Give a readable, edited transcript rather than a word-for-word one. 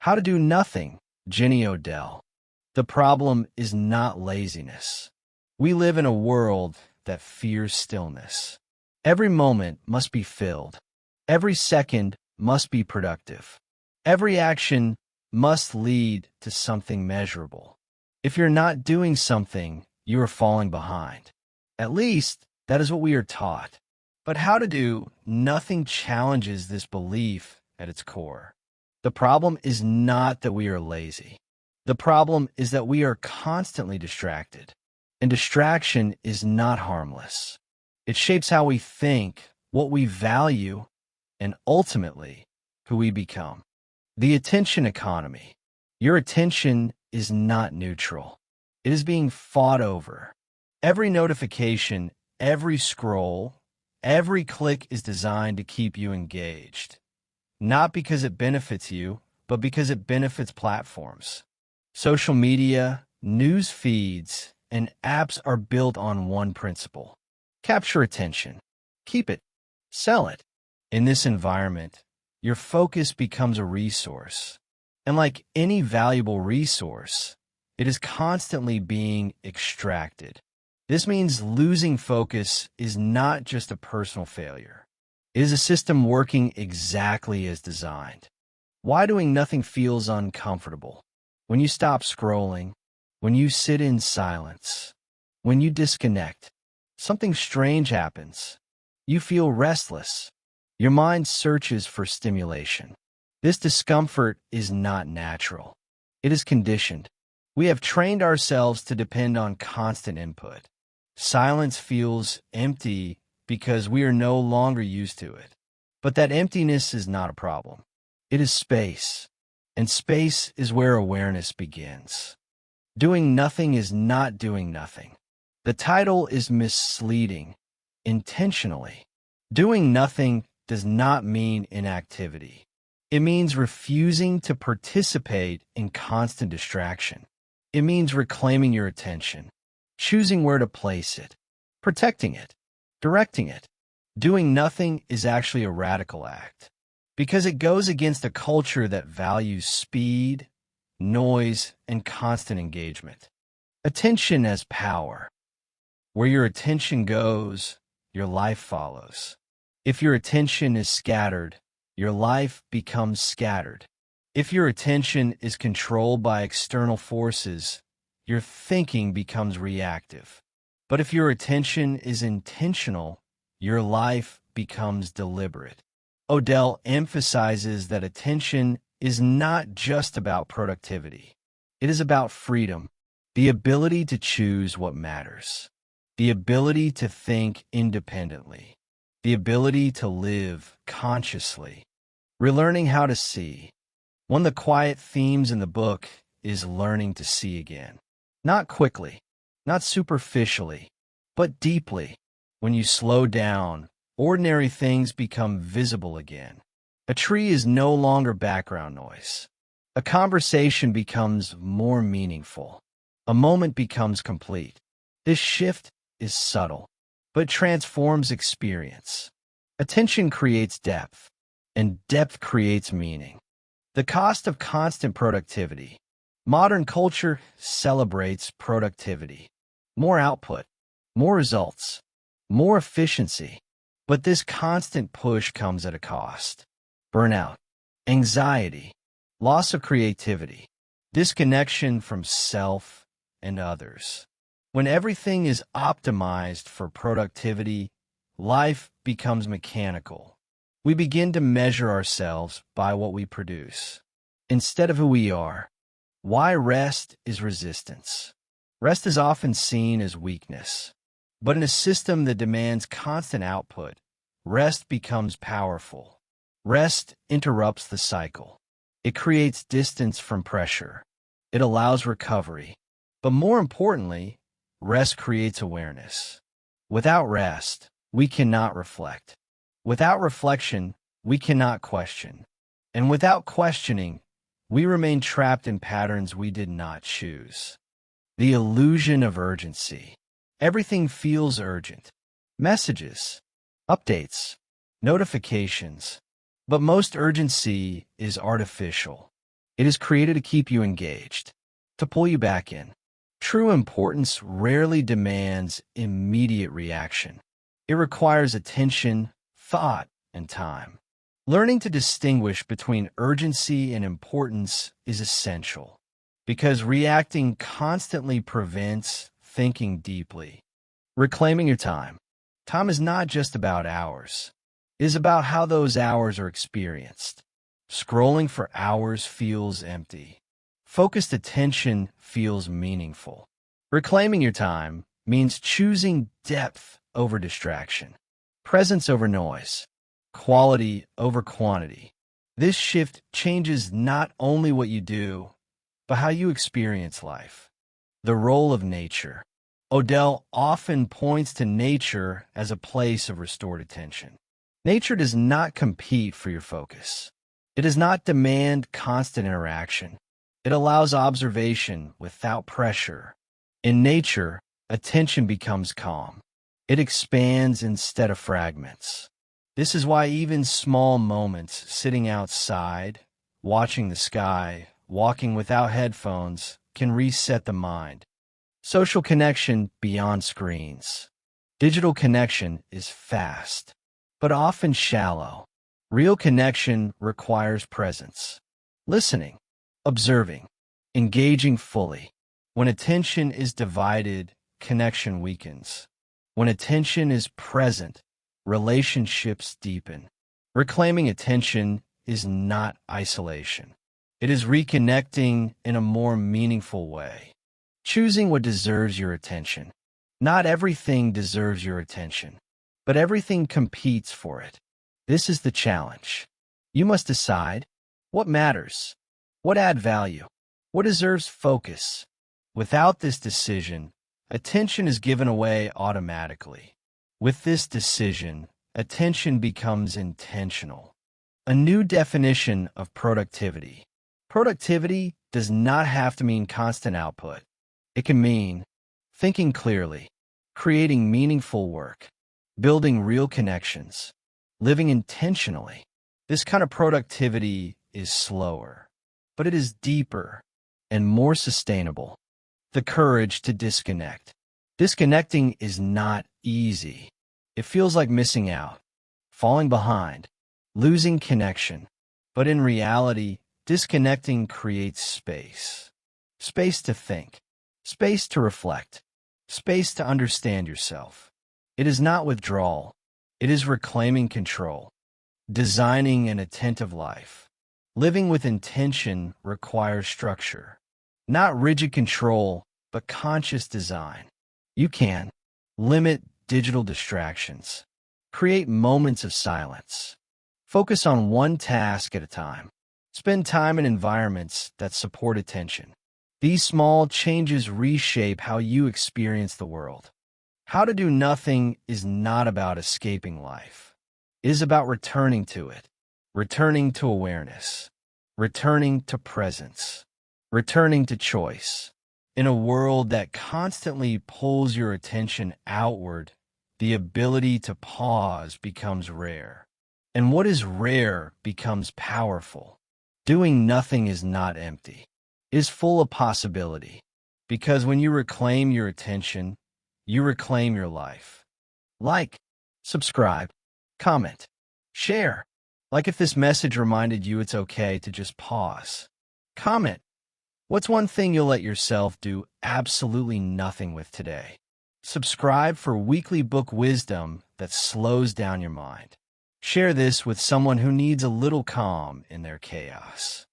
How to do nothing, Odell. The problem is not laziness. We live in a world that fears stillness. Every moment must be filled. Every second must be productive. Every action must lead to something measurable. If you're not doing something, you are falling behind. At least, that is what we are taught. But how to do nothing challenges this belief at its core. The problem is not that we are lazy. The problem is that we are constantly distracted. And distraction is not harmless. It shapes how we think, what we value, and ultimately, who we become. The attention economy. Your attention is not neutral. It is being fought over. Every notification, every scroll, every click is designed to keep you engaged. Not because it benefits you, but because it benefits platforms. Social media, news feeds, and apps are built on one principle. Capture attention. Keep it. Sell it. In this environment, your focus becomes a resource. And like any valuable resource, it is constantly being extracted. This means losing focus is not just a personal failure. It is a system working exactly as designed. Why doing nothing feels uncomfortable? When you stop scrolling, when you sit in silence, when you disconnect, something strange happens. You feel restless. Your mind searches for stimulation. This discomfort is not natural. It is conditioned. We have trained ourselves to depend on constant input. Silence feels empty because we are no longer used to it. But that emptiness is not a problem. It is space. And space is where awareness begins. Doing nothing is not doing nothing. The title is misleading, intentionally. Doing nothing does not mean inactivity. It means refusing to participate in constant distraction. It means reclaiming your attention, choosing where to place it, protecting it, directing it. Doing nothing is actually a radical act because it goes against a culture that values speed, noise, and constant engagement. Attention as power. Where your attention goes, your life follows. If your attention is scattered, your life becomes scattered. If your attention is controlled by external forces, your thinking becomes reactive. But if your attention is intentional, your life becomes deliberate. Odell emphasizes that attention is not just about productivity. It is about freedom, the ability to choose what matters, the ability to think independently, the ability to live consciously, relearning how to see. One of the quiet themes in the book is learning to see again. Not quickly, not superficially, but deeply. When you slow down, ordinary things become visible again. A tree is no longer background noise. A conversation becomes more meaningful. A moment becomes complete. This shift is subtle, but transforms experience. Attention creates depth, and depth creates meaning. The cost of constant productivity. Modern culture celebrates productivity. More output, more results, more efficiency. But this constant push comes at a cost. Burnout, anxiety, loss of creativity, disconnection from self and others. When everything is optimized for productivity, life becomes mechanical. We begin to measure ourselves by what we produce, instead of who we are. Why rest is resistance. Rest is often seen as weakness. But in a system that demands constant output, rest becomes powerful. Rest interrupts the cycle. It creates distance from pressure. It allows recovery. But more importantly, rest creates awareness. Without rest, we cannot reflect. Without reflection, we cannot question. And without questioning, we remain trapped in patterns we did not choose. The illusion of urgency. Everything feels urgent. Messages, updates, notifications. But most urgency is artificial. It is created to keep you engaged, to pull you back in. True importance rarely demands immediate reaction. It requires attention, thought, and time. Learning to distinguish between urgency and importance is essential, because reacting constantly prevents thinking deeply. Reclaiming your time. Time is not just about hours. It is about how those hours are experienced. Scrolling for hours feels empty. Focused attention feels meaningful. Reclaiming your time means choosing depth over distraction, presence over noise, quality over quantity. This shift changes not only what you do, but how you experience life. The role of nature. Odell often points to nature as a place of restored attention. Nature does not compete for your focus. It does not demand constant interaction. It allows observation without pressure. In nature, attention becomes calm. It expands instead of fragments. This is why even small moments, sitting outside, watching the sky, walking without headphones, can reset the mind. Social connection beyond screens. Digital connection is fast, but often shallow. Real connection requires presence. Listening, observing, engaging fully. When attention is divided, connection weakens. When attention is present, relationships deepen. Reclaiming attention is not isolation. It is reconnecting in a more meaningful way. Choosing what deserves your attention. Not everything deserves your attention, but everything competes for it. This is the challenge. You must decide what matters, what adds value, what deserves focus. Without this decision, attention is given away automatically. With this decision, attention becomes intentional. A new definition of productivity. Productivity does not have to mean constant output. It can mean thinking clearly, creating meaningful work, building real connections, living intentionally. This kind of productivity is slower, but it is deeper and more sustainable. The courage to disconnect. Disconnecting is not easy. It feels like missing out, falling behind, losing connection. But in reality, disconnecting creates space. Space to think, space to reflect, space to understand yourself. It is not withdrawal. It is reclaiming control, designing an attentive life. Living with intention requires structure, not rigid control, but conscious design. You can limit digital distractions, create moments of silence, focus on one task at a time, spend time in environments that support attention. These small changes reshape how you experience the world. How to do nothing is not about escaping life. It is about returning to it, returning to awareness, returning to presence, returning to choice. In a world that constantly pulls your attention outward, the ability to pause becomes rare. And what is rare becomes powerful. Doing nothing is not empty. It is full of possibility. Because when you reclaim your attention, you reclaim your life. Like, subscribe, comment, share. Like if this message reminded you it's okay to just pause. Comment. What's one thing you'll let yourself do absolutely nothing with today? Subscribe for weekly book wisdom that slows down your mind. Share this with someone who needs a little calm in their chaos.